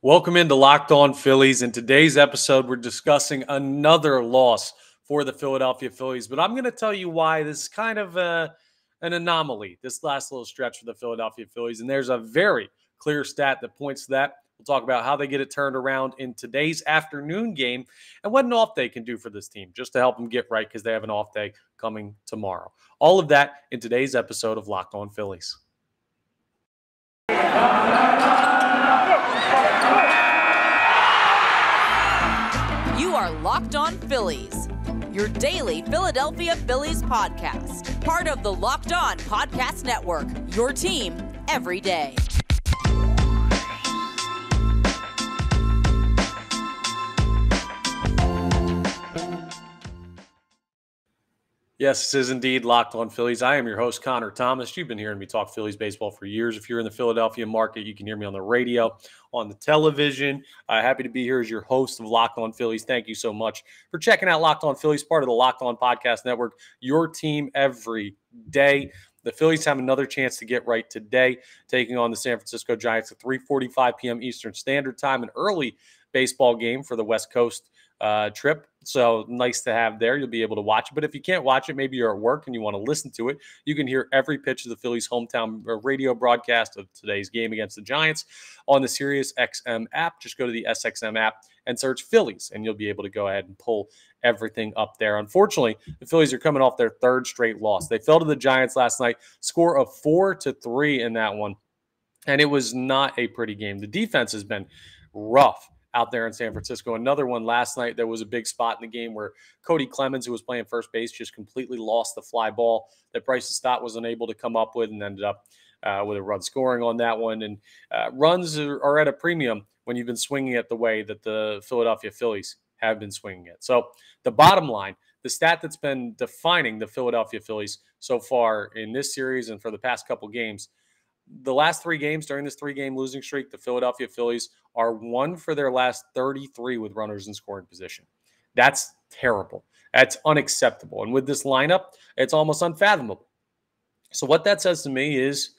Welcome into Locked On Phillies. In today's episode, we're discussing another loss for the Philadelphia Phillies. But I'm going to tell you why this is kind of an anomaly, this last little stretch for the Philadelphia Phillies. And there's a very clear stat that points to that. We'll talk about how they get it turned around in today's afternoon game and what an off day can do for this team just to help them get right because they have an off day coming tomorrow. All of that in today's episode of Locked On Phillies. You are Locked On Phillies, your daily Philadelphia Phillies podcast. Part of the Locked On Podcast Network, your team every day. Yes, this is indeed Locked On Phillies. I am your host, Connor Thomas. You've been hearing me talk Phillies baseball for years. If you're in the Philadelphia market, you can hear me on the radio, on the television. Happy to be here as your host of Locked On Phillies. Thank you so much for checking out Locked On Phillies, part of the Locked On Podcast Network, your team every day. The Phillies have another chance to get right today, taking on the San Francisco Giants at 3:45 p.m. Eastern Standard Time, an early baseball game for the West Coast trip. So nice to have there. You'll be able to watch it. But if you can't watch it, maybe you're at work and you want to listen to it, you can hear every pitch of the Phillies' hometown radio broadcast of today's game against the Giants on the Sirius XM app. Just go to the SXM app and search Phillies, and you'll be able to go ahead and pull everything up there. Unfortunately, the Phillies are coming off their third straight loss. They fell to the Giants last night, score of 4-3 in that one, and it was not a pretty game. The defense has been rough out there in San Francisco. Another one last night, there was a big spot in the game where Cody Clemens, who was playing first base, just completely lost the fly ball that Bryson Stott was unable to come up with and ended up with a run scoring on that one. And runs are at a premium when you've been swinging it the way that the Philadelphia Phillies have been swinging it. So the bottom line, the stat that's been defining the Philadelphia Phillies so far in this series and for the past couple games, the last three games during this three-game losing streak, the Philadelphia Phillies are 1 for their last 33 with runners in scoring position. That's terrible. That's unacceptable. And with this lineup, it's almost unfathomable. So what that says to me is,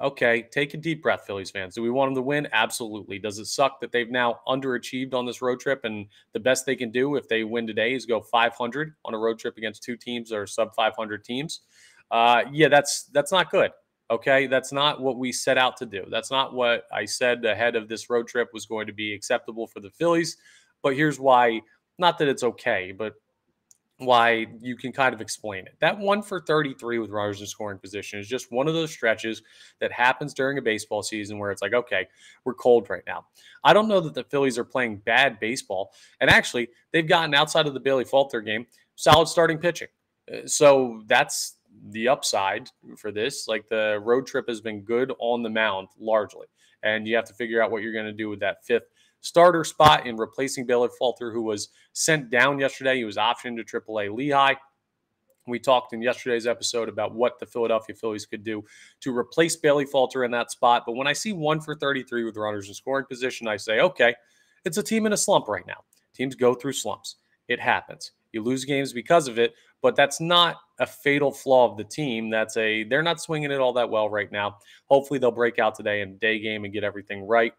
okay, take a deep breath, Phillies fans. Do we want them to win? Absolutely. Does it suck that they've now underachieved on this road trip and the best they can do if they win today is go 500 on a road trip against two teams that are sub-500 teams? Yeah, that's not good. Okay, that's not what we set out to do. That's not what I said ahead of this road trip was going to be acceptable for the Phillies. But here's why, not that it's okay, but why you can kind of explain it. That 1 for 33 with runners in scoring position is just one of those stretches that happens during a baseball season where it's like, okay, we're cold right now. I don't know that the Phillies are playing bad baseball. And actually, they've gotten outside of the Bailey Falter game, solid starting pitching. So that's the upside for this. Like, the road trip has been good on the mound largely, and you have to figure out what you're going to do with that fifth starter spot in replacing Bailey Falter, who was sent down yesterday. He was optioned to AAA Lehigh. We talked in yesterday's episode about what the Philadelphia Phillies could do to replace Bailey Falter in that spot. But when I see 1 for 33 with runners in scoring position, I say, okay, it's a team in a slump right now. Teams go through slumps. It happens. You lose games because of it, but that's not a fatal flaw of the team. They're not swinging it all that well right now. Hopefully they'll break out today in a day game and get everything right.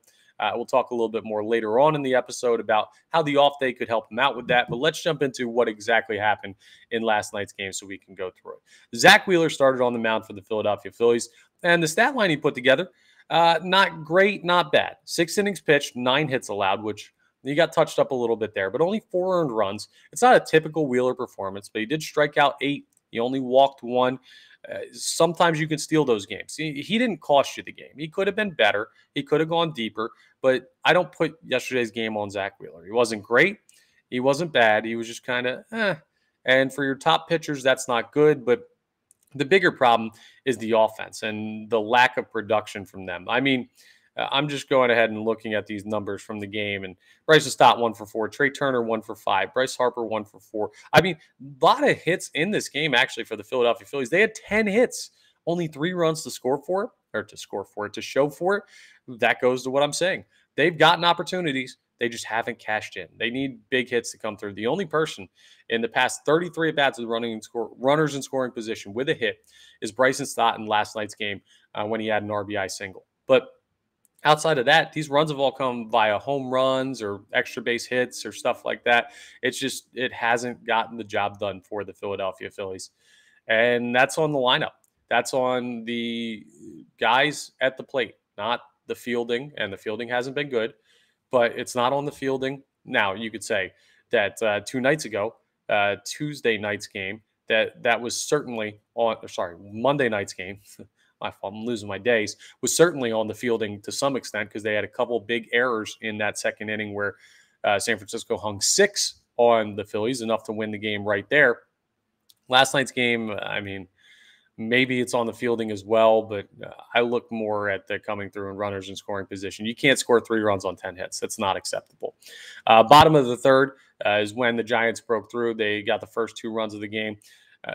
We'll talk a little bit more later on in the episode about how the off day could help them out with that. But let's jump into what exactly happened in last night's game so we can go through it. Zach Wheeler started on the mound for the Philadelphia Phillies, and the stat line he put together, not great, not bad. 6 innings pitched, 9 hits allowed, which he got touched up a little bit there, but only 4 earned runs. It's not a typical Wheeler performance, but he did strike out 8. He only walked 1. Sometimes you can steal those games. He didn't cost you the game. He could have been better. He could have gone deeper, but I don't put yesterday's game on Zach Wheeler. He wasn't great. He wasn't bad. He was just kind of And for your top pitchers, that's not good, but the bigger problem is the offense and the lack of production from them. I mean, I'm just going ahead and looking at these numbers from the game. And Bryson Stott 1 for 4, Trey Turner 1 for 5, Bryce Harper 1 for 4. I mean, a lot of hits in this game actually for the Philadelphia Phillies. They had 10 hits, only 3 runs to score for it, to show for it. That goes to what I'm saying. They've gotten opportunities. They just haven't cashed in. They need big hits to come through. The only person in the past 33 at-bats with runners in scoring position with a hit is Bryson Stott in last night's game when he had an RBI single. But Outside of that, these runs have all come via home runs or extra base hits or stuff like that. It hasn't gotten the job done for the Philadelphia Phillies. And that's on the lineup. That's on the guys at the plate, not the fielding. And the fielding hasn't been good, but it's not on the fielding. Now, you could say that 2 nights ago, Tuesday night's game, that was certainly on, sorry, Monday night's game. My fault, I'm losing my days, was certainly on the fielding to some extent because they had a couple big errors in that second inning where San Francisco hung 6 on the Phillies, enough to win the game right there. Last night's game, I mean, maybe it's on the fielding as well, but I look more at the coming through and runners in scoring position. You can't score 3 runs on 10 hits. That's not acceptable. Bottom of the third is when the Giants broke through. They got the first 2 runs of the game.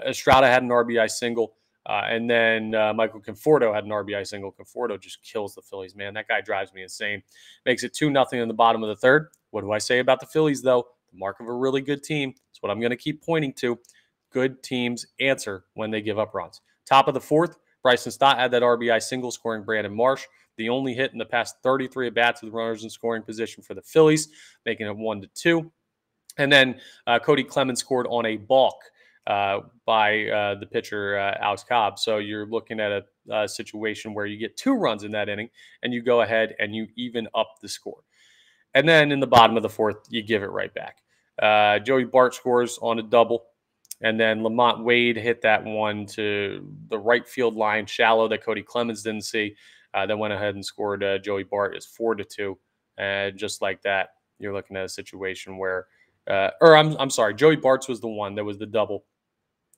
Estrada had an RBI single. And then Michael Conforto had an RBI single. Conforto just kills the Phillies, man. That guy drives me insane. Makes it 2-0 in the bottom of the third. What do I say about the Phillies, though? The mark of a really good team. That's what I'm going to keep pointing to. Good teams answer when they give up runs. Top of the fourth, Bryson Stott had that RBI single, scoring Brandon Marsh. The only hit in the past 33 at-bats with runners in scoring position for the Phillies, making it 1-2. And then Cody Clemens scored on a balk by the pitcher, Alex Cobb. So you're looking at a situation where you get 2 runs in that inning, and you go ahead and you even up the score. And then in the bottom of the fourth, you give it right back. Joey Bart scores on a double. And then Lamont Wade hit that one to the right field line, shallow, that Cody Clemens didn't see. Then went ahead and scored Joey Bart. It's 4-2. And just like that, you're looking at a situation where I'm sorry, Joey Bart's was the one that was the double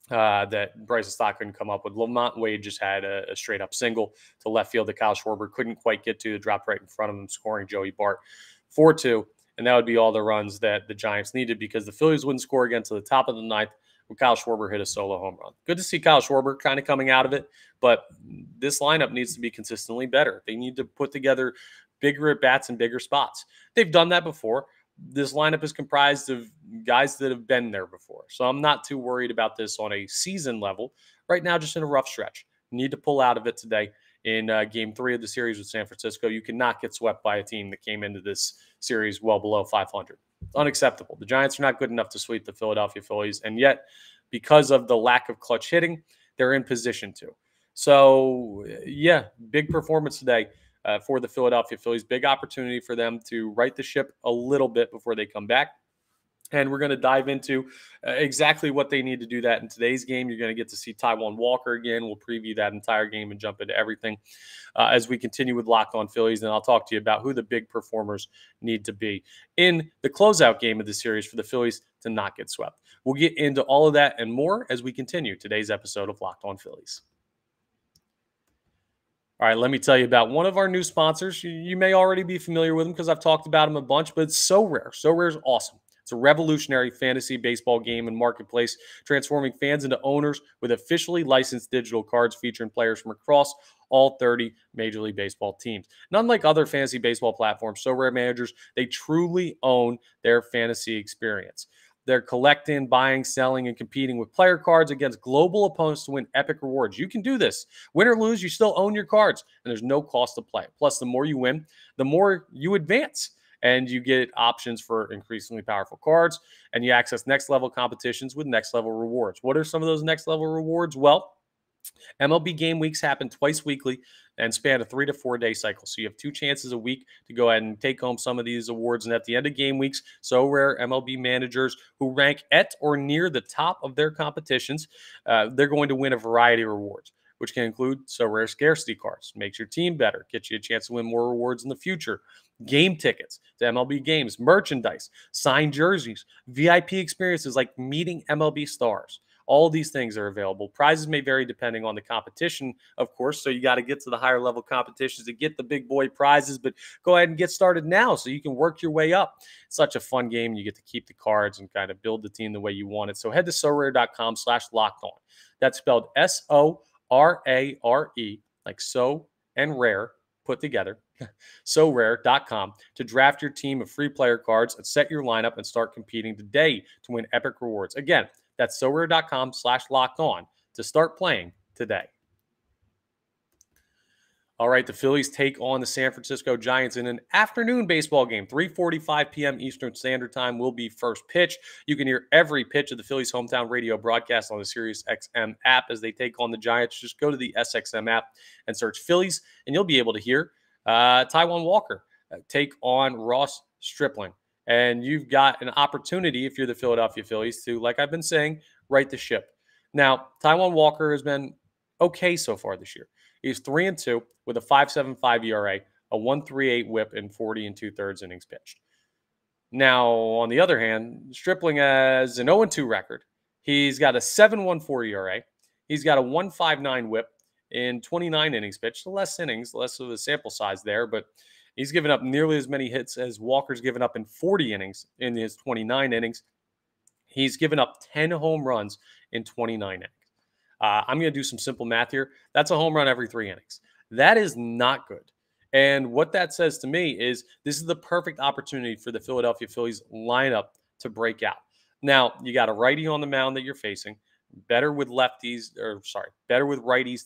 that Bryson Stott couldn't come up with. Lamont Wade just had a straight-up single to left field that Kyle Schwarber couldn't quite get to. It dropped right in front of him, scoring Joey Bart 4-2. And that would be all the runs that the Giants needed because the Phillies wouldn't score again to the top of the ninth when Kyle Schwarber hit a solo home run. Good to see Kyle Schwarber kind of coming out of it, but this lineup needs to be consistently better. They need to put together bigger at-bats in bigger spots. They've done that before. This lineup is comprised of guys that have been there before. So I'm not too worried about this on a season level. Right now, just in a rough stretch. You need to pull out of it today in Game 3 of the series with San Francisco. You cannot get swept by a team that came into this series well below 500. Unacceptable. The Giants are not good enough to sweep the Philadelphia Phillies, and yet, because of the lack of clutch hitting, they're in position to. So, yeah, big performance today for the Philadelphia Phillies. Big opportunity for them to right the ship a little bit before they come back. And we're going to dive into exactly what they need to do that in today's game. You're going to get to see Taijuan Walker again. We'll preview that entire game and jump into everything as we continue with Locked On Phillies. And I'll talk to you about who the big performers need to be in the closeout game of the series for the Phillies to not get swept. We'll get into all of that and more as we continue today's episode of Locked On Phillies. All right, let me tell you about one of our new sponsors. You may already be familiar with them because I've talked about them a bunch, but it's So Rare. So Rare is awesome. It's a revolutionary fantasy baseball game and marketplace, transforming fans into owners with officially licensed digital cards featuring players from across all 30 Major League Baseball teams. And unlike other fantasy baseball platforms, So Rare managers, they truly own their fantasy experience. They're collecting, buying, selling, and competing with player cards against global opponents to win epic rewards. You can do this. Win or lose, you still own your cards, and there's no cost to play. Plus, the more you win, the more you advance. And you get options for increasingly powerful cards, and you access next-level competitions with next-level rewards. What are some of those next-level rewards? Well, MLB game weeks happen twice weekly and span a 3 to 4 day cycle. So you have 2 chances a week to go ahead and take home some of these awards. And at the end of game weeks, So Rare MLB managers who rank at or near the top of their competitions, they're going to win a variety of rewards, which can include So Rare scarcity cards. Makes your team better, gets you a chance to win more rewards in the future. Game tickets to MLB games, merchandise, signed jerseys, VIP experiences like meeting MLB stars. All of these things are available. Prizes may vary depending on the competition, of course, so you got to get to the higher level competitions to get the big boy prizes, but go ahead and get started now so you can work your way up. It's such a fun game. You get to keep the cards and kind of build the team the way you want it. So head to sorare.com/lockedon. That's spelled SORARE, like so and rare put together, sorare.com, to draft your team of free player cards and set your lineup and start competing today to win epic rewards. Again, that's sorare.com/lockedon to start playing today. All right, the Phillies take on the San Francisco Giants in an afternoon baseball game. 3:45 p.m. Eastern Standard Time will be first pitch. You can hear every pitch of the Phillies hometown radio broadcast on the Sirius XM app as they take on the Giants. Just go to the SXM app and search Phillies, and you'll be able to hear Taijuan Walker take on Ross Stripling. And you've got an opportunity, if you're the Philadelphia Phillies, to, like I've been saying, right the ship. Now, Taijuan Walker has been okay so far this year. He's 3-2 with a 5.75 ERA, a 1.38 WHIP, and 40 2/3 innings pitched. Now, on the other hand, Stripling has an 0-2 record. He's got a 7.14 ERA. He's got a 1.59 WHIP in 29 innings pitched. Less innings, less of a sample size there, but he's given up nearly as many hits as Walker's given up in 40 innings in his 29 innings. He's given up 10 home runs in 29 innings. I'm going to do some simple math here. That's a home run every 3 innings. That is not good. And what that says to me is this is the perfect opportunity for the Philadelphia Phillies lineup to break out. Now, you got a righty on the mound that you're facing. Better with righties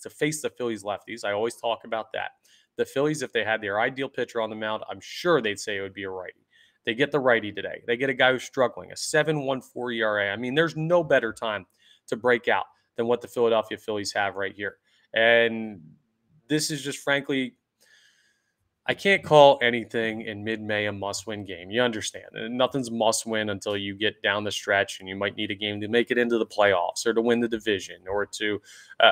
to face the Phillies lefties. I always talk about that. The Phillies, if they had their ideal pitcher on the mound, I'm sure they'd say it would be a righty. They get the righty today. They get a guy who's struggling, a 7.14 ERA. I mean, there's no better time to break out than what the Philadelphia Phillies have right here. And this is just, frankly, I can't call anything in mid-May a must-win game. You understand. Nothing's must-win until you get down the stretch and you might need a game to make it into the playoffs or to win the division or to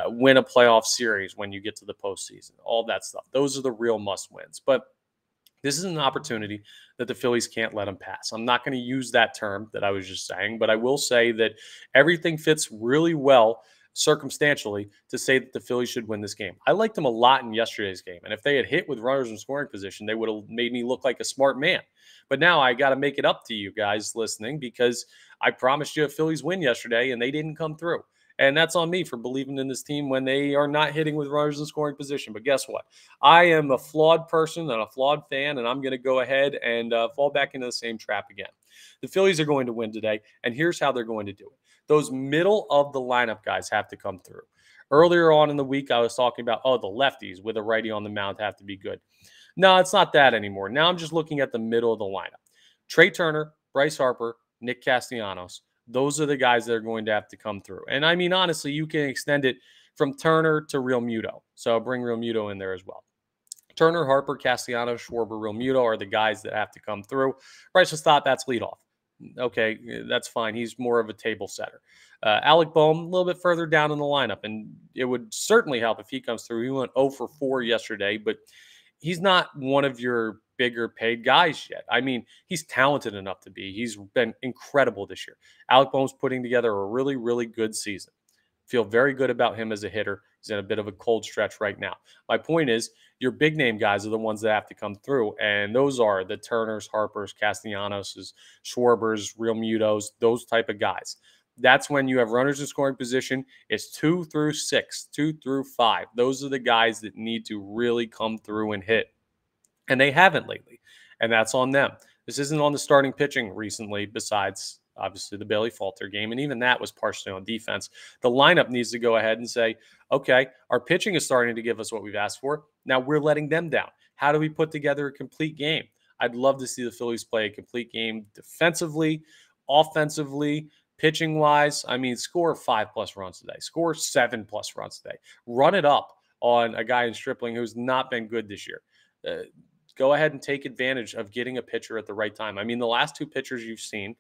win a playoff series when you get to the postseason. All that stuff. Those are the real must-wins. But this is an opportunity that the Phillies can't let them pass. I'm not going to use that term that I was just saying, but I will say that everything fits really well circumstantially to say that the Phillies should win this game. I liked them a lot in yesterday's game, and if they had hit with runners in scoring position, they would have made me look like a smart man. But now I got to make it up to you guys listening because I promised you a Phillies win yesterday, and they didn't come through. And that's on me for believing in this team when they are not hitting with runners in scoring position. But guess what? I am a flawed person and a flawed fan, and I'm going to go ahead and fall back into the same trap again. The Phillies are going to win today, and here's how they're going to do it. Those middle of the lineup guys have to come through. Earlier on in the week, I was talking about, the lefties with a righty on the mound have to be good. No, it's not that anymore. Now I'm just looking at the middle of the lineup. Trey Turner, Bryce Harper, Nick Castellanos. Those are the guys that are going to have to come through. And I mean, honestly, you can extend it from Turner to Real Muto. So bring Real Muto in there as well. Turner, Harper, Castellanos, Schwarber, Real Muto are the guys that have to come through. Bryce just thought that's leadoff. Okay, that's fine. He's more of a table setter. Alec Boehm, a little bit further down in the lineup, and it would certainly help if he comes through. He went 0 for 4 yesterday, but he's not one of your bigger paid guys yet. I mean, he's talented enough to be. He's been incredible this year. Alec Boehm's putting together a really, really good season. Feel very good about him as a hitter. He's in a bit of a cold stretch right now. My point is, your big name guys are the ones that have to come through, and those are the Turners, Harpers, Castellanos, Schwarbers, Real Mutos, those type of guys. That's when you have runners in scoring position. It's 2 through 6, 2 through 5. Those are the guys that need to really come through and hit, and they haven't lately, and that's on them. This isn't on the starting pitching recently, besides obviously the Bailey Falter game, and even that was partially on defense. The lineup needs to go ahead and say, okay, our pitching is starting to give us what we've asked for. Now we're letting them down. How do we put together a complete game? I'd love to see the Phillies play a complete game defensively, offensively, pitching-wise. I mean, score 5+ runs today. Score 7+ runs today. Run it up on a guy in Stripling who's not been good this year. Go ahead and take advantage of getting a pitcher at the right time. I mean, the last 2 pitchers you've seen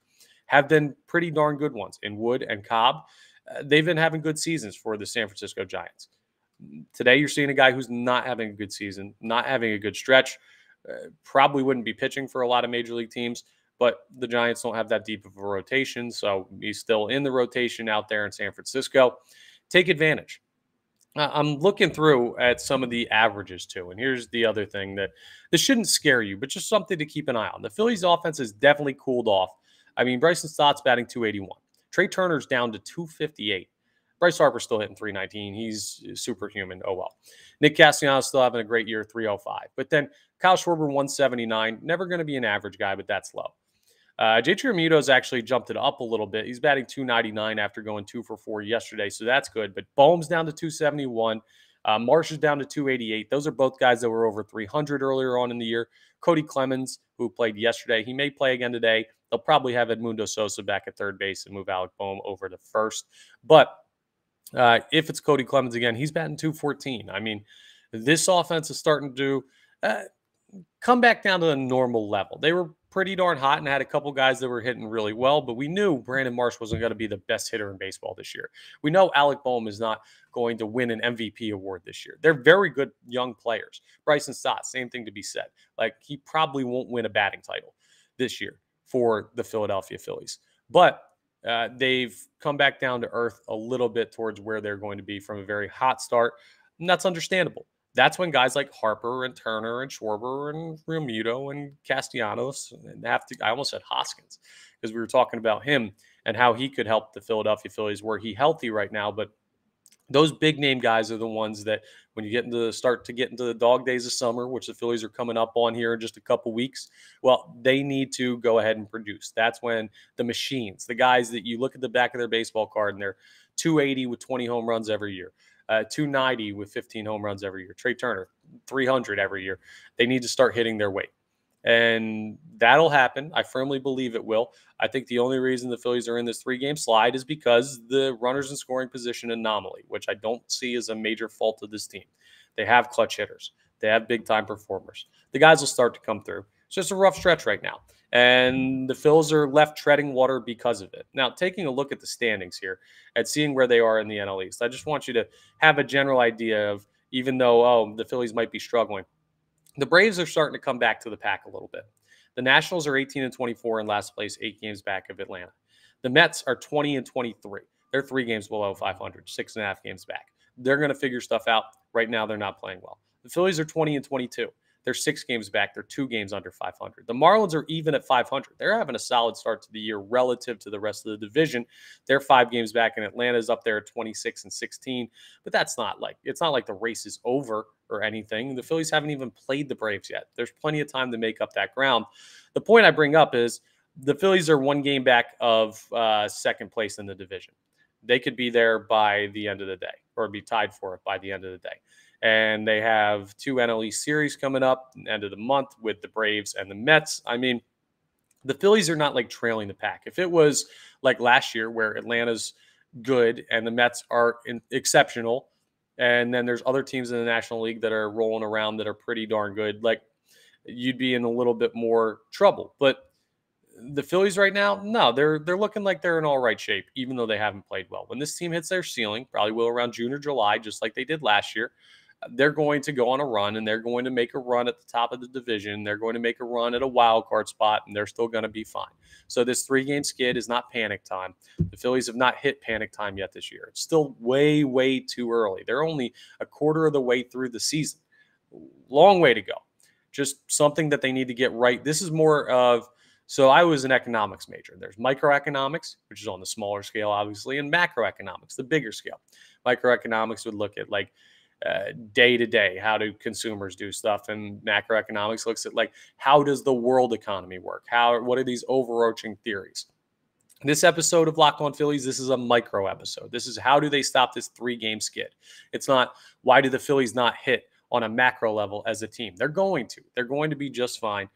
have been pretty darn good ones in Wood and Cobb. They've been having good seasons for the San Francisco Giants. Today, you're seeing a guy who's not having a good season, not having a good stretch, probably wouldn't be pitching for a lot of major league teams, but the Giants don't have that deep of a rotation, so he's still in the rotation out there in San Francisco. Take advantage. I'm looking through at some of the averages too, and here's the other thing that this shouldn't scare you, but just something to keep an eye on. The Phillies offense has definitely cooled off. I mean, Bryson Stott's batting .281. Trey Turner's down to .258. Bryce Harper's still hitting .319. He's superhuman. Oh, well. Nick Castellanos still having a great year, .305. But then Kyle Schwarber, .179. Never going to be an average guy, but that's low. J.T. Realmuto's actually jumped it up a little bit. He's batting .299 after going 2 for 4 yesterday, so that's good. But Boehm's down to .271. Marsh is down to 288. Those are both guys that were over 300 earlier on in the year. Cody Clemens, who played yesterday, he may play again today. They'll probably have Edmundo Sosa back at third base and move Alec Boehm over to first. But if it's Cody Clemens again, he's batting 214. I mean, this offense is starting to come back down to a normal level. They were pretty darn hot and had a couple guys that were hitting really well, but we knew Brandon Marsh wasn't going to be the best hitter in baseball this year. We know Alec Boehm is not going to win an MVP award this year. They're very good young players. Bryson Stott, same thing to be said. Like, he probably won't win a batting title this year for the Philadelphia Phillies. But they've come back down to earth a little bit towards where they're going to be from a very hot start, and that's understandable. That's when guys like Harper and Turner and Schwarber and Realmuto and Castellanos and I almost said Hoskins, because we were talking about him and how he could help the Philadelphia Phillies. Were he healthy right now? But those big name guys are the ones that when you start to get into the dog days of summer, which the Phillies are coming up on here in just a couple weeks, well, they need to go ahead and produce. That's when the machines, the guys that you look at the back of their baseball card and they're 280 with 20 home runs every year, 290 with 15 home runs every year. Trey Turner, 300 every year. They need to start hitting their weight. And that'll happen. I firmly believe it will. I think the only reason the Phillies are in this 3-game slide is because the runners in scoring position anomaly, which I don't see as a major fault of this team. They have clutch hitters. They have big-time performers. The guys will start to come through. It's just a rough stretch right now. And the Phils are left treading water because of it. Now, taking a look at the standings here and seeing where they are in the NL East, I just want you to have a general idea of, even though, the Phillies might be struggling, the Braves are starting to come back to the pack a little bit. The Nationals are 18-24 in last place, 8 games back of Atlanta. The Mets are 20-23. They're 3 games below 500, 6.5 games back. They're going to figure stuff out. Right now, they're not playing well. The Phillies are 20-22. They're 6 games back. They're 2 games under 500. The Marlins are even at 500. They're having a solid start to the year relative to the rest of the division. They're 5 games back, and Atlanta's up there at 26-16. But it's not like the race is over or anything. The Phillies haven't even played the Braves yet. There's plenty of time to make up that ground. The point I bring up is the Phillies are 1 game back of second place in the division. They could be there by the end of the day, or be tied for it by the end of the day. And they have 2 NL East series coming up end of the month with the Braves and the Mets. I mean, the Phillies are not like trailing the pack. If it was like last year where Atlanta's good and the Mets are exceptional, and then there's other teams in the National League that are rolling around that are pretty darn good, like, you'd be in a little bit more trouble. But the Phillies right now, no, they're looking like they're in all right shape, even though they haven't played well. When this team hits their ceiling, probably will around June or July, just like they did last year, they're going to go on a run, and they're going to make a run at the top of the division. They're going to make a run at a wild card spot, and they're still going to be fine. So this 3-game skid is not panic time. The Phillies have not hit panic time yet this year. It's still way, way too early. They're only a quarter of the way through the season. Long way to go. Just something that they need to get right. This is more of, so I was an economics major. There's microeconomics, which is on the smaller scale, obviously, and macroeconomics, the bigger scale. Microeconomics would look at like day to day, how do consumers do stuff, and macroeconomics looks at like, how does the world economy work? What are these overarching theories? This episode of Locked On Phillies, this is a micro episode. This is how do they stop this 3-game skid? It's not why do the Phillies not hit on a macro level as a team. They're going to be just fine.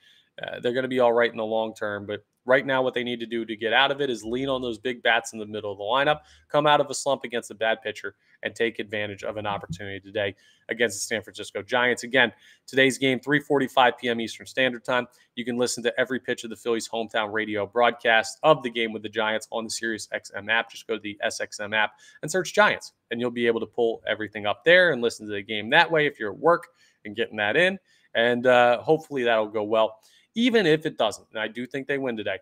They're going to be all right in the long term, but right now what they need to do to get out of it is lean on those big bats in the middle of the lineup, come out of a slump against a bad pitcher, and take advantage of an opportunity today against the San Francisco Giants. Again, today's game, 3:45 p.m. Eastern Standard Time. You can listen to every pitch of the Phillies' hometown radio broadcast of the game with the Giants on the SiriusXM app. Just go to the SXM app and search Giants, and you'll be able to pull everything up there and listen to the game that way if you're at work and getting that in. And hopefully that'll go well, even if it doesn't. And I do think they win today.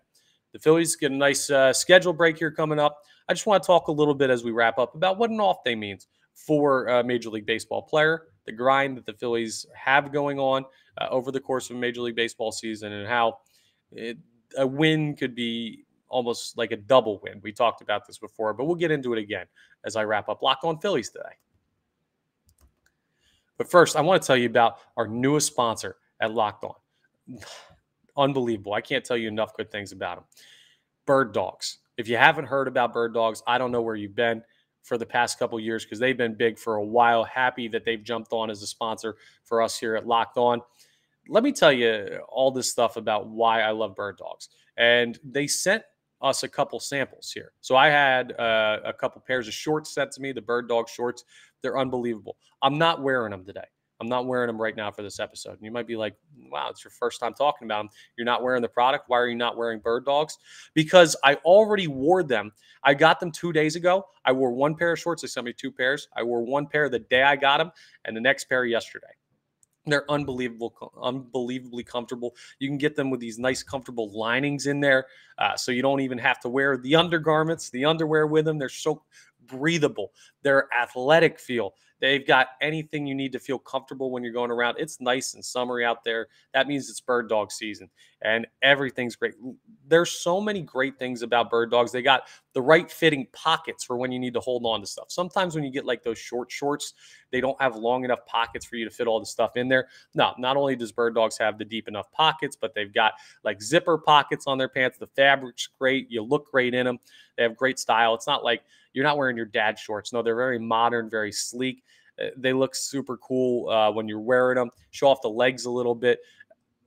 The Phillies get a nice schedule break here coming up. I just want to talk a little bit as we wrap up about what an off day means for a Major League Baseball player, the grind that the Phillies have going on over the course of a Major League Baseball season, and how a win could be almost like a double win. We talked about this before, but we'll get into it again as I wrap up Locked On Phillies today. But first, I want to tell you about our newest sponsor at Locked On. Unbelievable. I can't tell you enough good things about them. Bird Dogs. If you haven't heard about Bird Dogs, I don't know where you've been. for the past couple years because they've been big for a while. Happy that they've jumped on as a sponsor for us here at Locked On. Let me tell you all this stuff about why I love bird dogs. And they sent us a couple samples here. So I had a couple pairs of shorts sent to me, the bird dog shorts. They're unbelievable. I'm not wearing them today. I'm not wearing them right now for this episode. And you might be like, wow, it's your first time talking about them. You're not wearing the product. Why are you not wearing bird dogs? Because I already wore them. I got them 2 days ago. I wore one pair of shorts. They sent me 2 pairs. I wore one pair the day I got them and the next pair yesterday. They're unbelievably comfortable. You can get them with these nice, comfortable linings in there, so you don't even have to wear the undergarments, the underwear with them. They're so breathable. They're athletic feel. They've got anything you need to feel comfortable when you're going around. It's nice and summery out there. That means it's bird dog season, and everything's great. There's so many great things about bird dogs. They got the right fitting pockets for when you need to hold on to stuff. Sometimes when you get like those short shorts, they don't have long enough pockets for you to fit all the stuff in there. No, not only does bird dogs have the deep enough pockets, but they've got like zipper pockets on their pants. The fabric's great. You look great in them. They have great style. It's not like you're not wearing your dad's shorts. No, they're very modern, very sleek. They look super cool when you're wearing them. Show off the legs a little bit.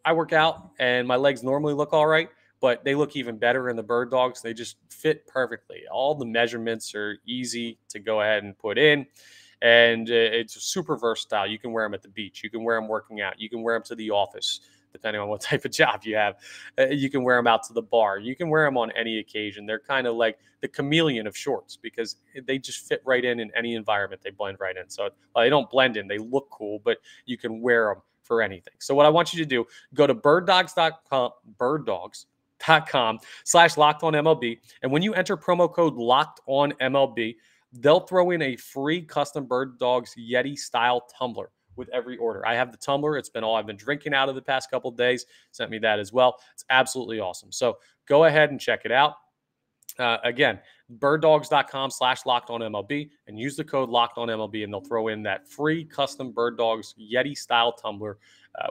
I work out, and my legs normally look all right, but they look even better in the bird dogs. They just fit perfectly. All the measurements are easy to go ahead and put in, and it's super versatile. You can wear them at the beach. You can wear them working out. You can wear them to the office, depending on what type of job you have. You can wear them out to the bar. You can wear them on any occasion. They're kind of like the chameleon of shorts because they just fit right in any environment. They blend right in. So they don't blend in. They look cool, but you can wear them for anything. So what I want you to do, go to birddogs.com/LockedOnMLB. And when you enter promo code LockedOnMLB, they'll throw in a free custom Bird Dogs Yeti style tumbler with every order. I have the tumbler. It's been all I've been drinking out of the past couple of days. Sent me that as well. It's absolutely awesome. So go ahead and check it out. Again, birddogs.com/LockedOnMLB and use the code LockedOnMLB, and they'll throw in that free custom Bird Dogs Yeti style tumbler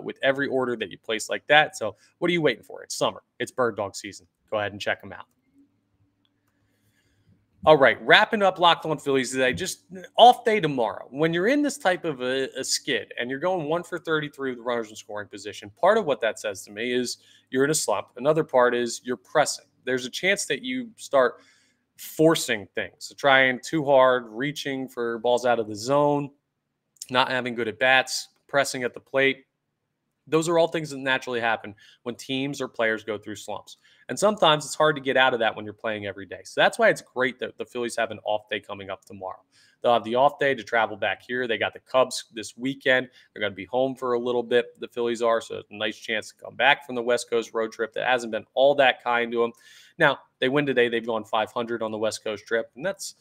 with every order that you place like that. So what are you waiting for? It's summer. It's bird dog season. Go ahead and check them out. All right, wrapping up Locked On Phillies today, just off day tomorrow. When you're in this type of a skid and you're going 1 for 33 with runners in scoring position, part of what that says to me is you're in a slump. Another part is you're pressing. There's a chance that you start forcing things, so trying too hard, reaching for balls out of the zone, not having good at bats, pressing at the plate. Those are all things that naturally happen when teams or players go through slumps. And sometimes it's hard to get out of that when you're playing every day. So that's why it's great that the Phillies have an off day coming up tomorrow. They'll have the off day to travel back here. They got the Cubs this weekend. They're going to be home for a little bit, the Phillies are, so it's a nice chance to come back from the West Coast road trip that hasn't been all that kind to them. Now, they win today. They've gone 500 on the West Coast trip, and that's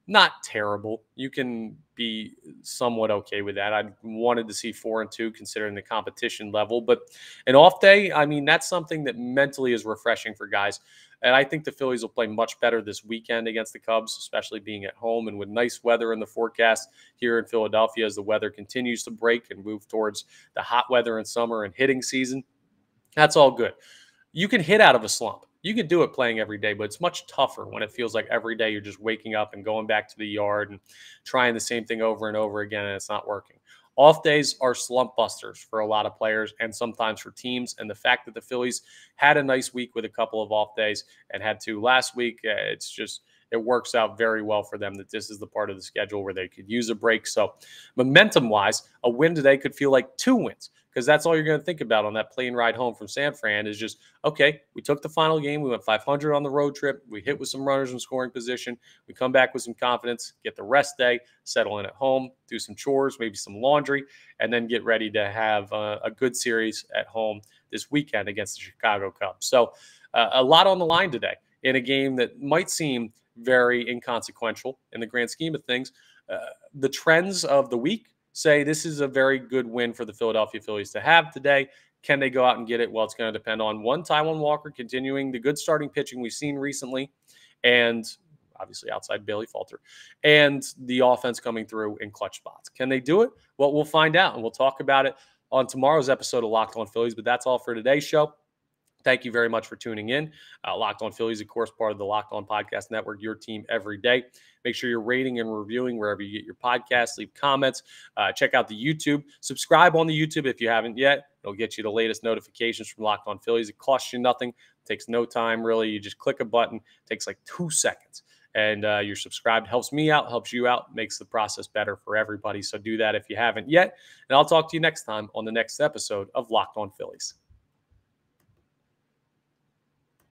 not terrible. You can be somewhat okay with that. I wanted to see 4-2 considering the competition level, but an off day, I mean, that's something that mentally is refreshing for guys. And I think the Phillies will play much better this weekend against the Cubs, especially being at home and with nice weather in the forecast here in Philadelphia as the weather continues to break and move towards the hot weather in summer and hitting season. That's all good. You can hit out of a slump. You can do it playing every day, but it's much tougher when it feels like every day you're just waking up and going back to the yard and trying the same thing over and over again, and it's not working. Off days are slump busters for a lot of players and sometimes for teams. And the fact that the Phillies had a nice week with a couple of off days and had 2 last week, it works out very well for them that this is the part of the schedule where they could use a break. So momentum-wise, a win today could feel like 2 wins, because that's all you're going to think about on that plane ride home from San Fran is just, okay, we took the final game. We went 500 on the road trip. We hit with some runners in scoring position. We come back with some confidence, get the rest day, settle in at home, do some chores, maybe some laundry, and then get ready to have a good series at home this weekend against the Chicago Cubs. So a lot on the line today in a game that might seem very inconsequential in the grand scheme of things. The trends of the week say this is a very good win for the Philadelphia Phillies to have today. Can they go out and get it? Well, it's going to depend on Taijuan Walker continuing the good starting pitching we've seen recently, and obviously outside Bailey Falter, and the offense coming through in clutch spots. Can they do it? Well, we'll find out, and we'll talk about it on tomorrow's episode of Locked On Phillies, but that's all for today's show. Thank you very much for tuning in. Locked On Phillies, of course, part of the Locked On Podcast Network, your team every day. Make sure you're rating and reviewing wherever you get your podcasts. Leave comments. Check out the YouTube. Subscribe on the YouTube if you haven't yet. It'll get you the latest notifications from Locked On Phillies. It costs you nothing. It takes no time, really. You just click a button. It takes like 2 seconds. And you're subscribed. Helps me out, helps you out, makes the process better for everybody. So do that if you haven't yet. And I'll talk to you next time on the next episode of Locked On Phillies.